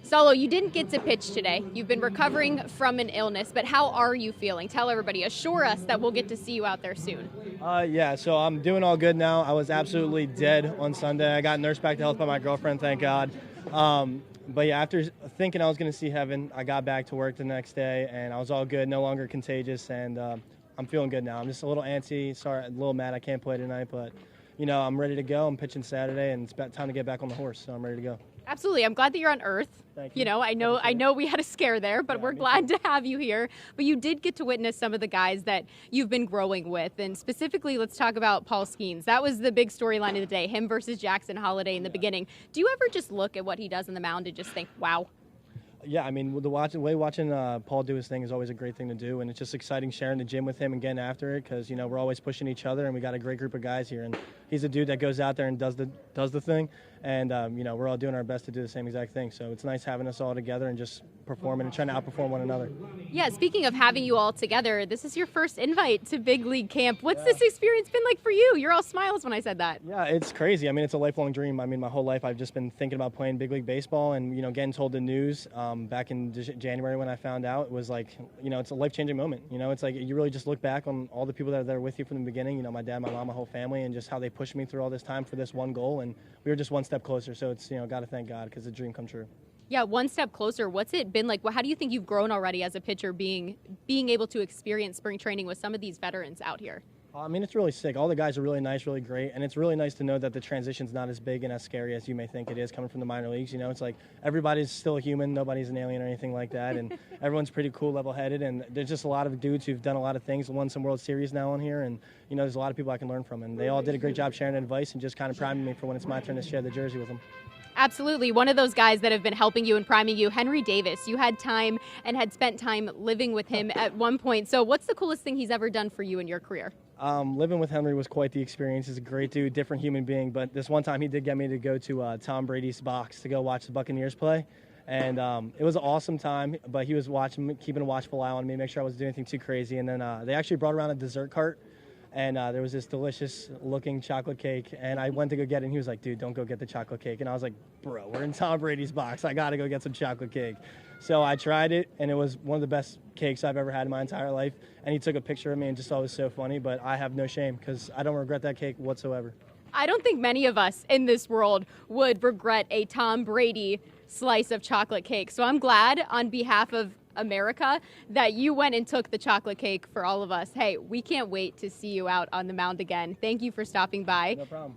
Solo, you didn't get to pitch today. You've been recovering from an illness, but how are you feeling? Tell everybody, assure us that we'll get to see you out there soon. Yeah, so I'm doing all good now. I was absolutely dead on Sunday. I got nursed back to health by my girlfriend, thank God. But yeah, after thinking I was going to see heaven, I got back to work the next day, and I was all good, no longer contagious, and I'm feeling good now. I'm just a little antsy, sorry, a little mad I can't play tonight, but, I'm ready to go. I'm pitching Saturday, and it's about time to get back on the horse, so I'm ready to go. Absolutely. I'm glad that you're on Earth. Thank you. I know we had a scare there, but we're glad to have you here. But you did get to witness some of the guys that you've been growing with. And specifically, let's talk about Paul Skeens. That was the big storyline of the day, him versus Jackson Holliday in the beginning. Do you ever just look at what he does on the mound and just think, wow? Yeah, I mean, the way watching Paul do his thing is always a great thing to do, and it's just exciting sharing the gym with him and getting after it because, we're always pushing each other, and we got a great group of guys here, and he's a dude that goes out there and does the thing, and, we're all doing our best to do the same exact thing, so it's nice having us all together and just performing and trying to outperform one another. Yeah, speaking of having you all together, this is your first invite to Big League Camp. What's this experience been like for you? You're all smiles when I said that. Yeah, it's crazy. I mean, it's a lifelong dream. I mean, my whole life I've just been thinking about playing Big League Baseball and, getting told the news back in January when I found out. It was like, it's a life-changing moment. It's like you really just look back on all the people that are there with you from the beginning, my dad, my mom, my whole family, and just how they pushed me through all this time for this one goal. And we were just one step closer. So it's, got to thank God because the dream come true. Yeah, one step closer. What's it been like? How do you think you've grown already as a pitcher being able to experience spring training with some of these veterans out here? I mean, it's really sick. All the guys are really nice, really great, and it's really nice to know that the transition's not as big and as scary as you may think it is coming from the minor leagues. It's like everybody's still a human, nobody's an alien or anything like that, and everyone's pretty cool, level-headed, and there's just a lot of dudes who've done a lot of things, won some World Series now on here, and there's a lot of people I can learn from, and they all did a great job sharing advice and just kind of priming me for when it's my turn to share the jersey with them. Absolutely. One of those guys that have been helping you and priming you, Henry Davis. You had time and had spent time living with him at one point. So what's the coolest thing he's ever done for you in your career? Living with Henry was quite the experience. He's a great dude, different human being. But this one time he did get me to go to Tom Brady's box to go watch the Buccaneers play. And it was an awesome time, but he was keeping a watchful eye on me, make sure I wasn't doing anything too crazy. And then they actually brought around a dessert cart. And there was this delicious-looking chocolate cake, and I went to go get it, and he was like, dude, don't go get the chocolate cake. And I was like, bro, we're in Tom Brady's box. I got to go get some chocolate cake. So I tried it, and it was one of the best cakes I've ever had in my entire life. And he took a picture of me and just thought it was so funny, but I have no shame because I don't regret that cake whatsoever. I don't think many of us in this world would regret a Tom Brady slice of chocolate cake. So I'm glad on behalf of America that you went and took the chocolate cake for all of us. Hey, we can't wait to see you out on the mound again. Thank you for stopping by. No problem.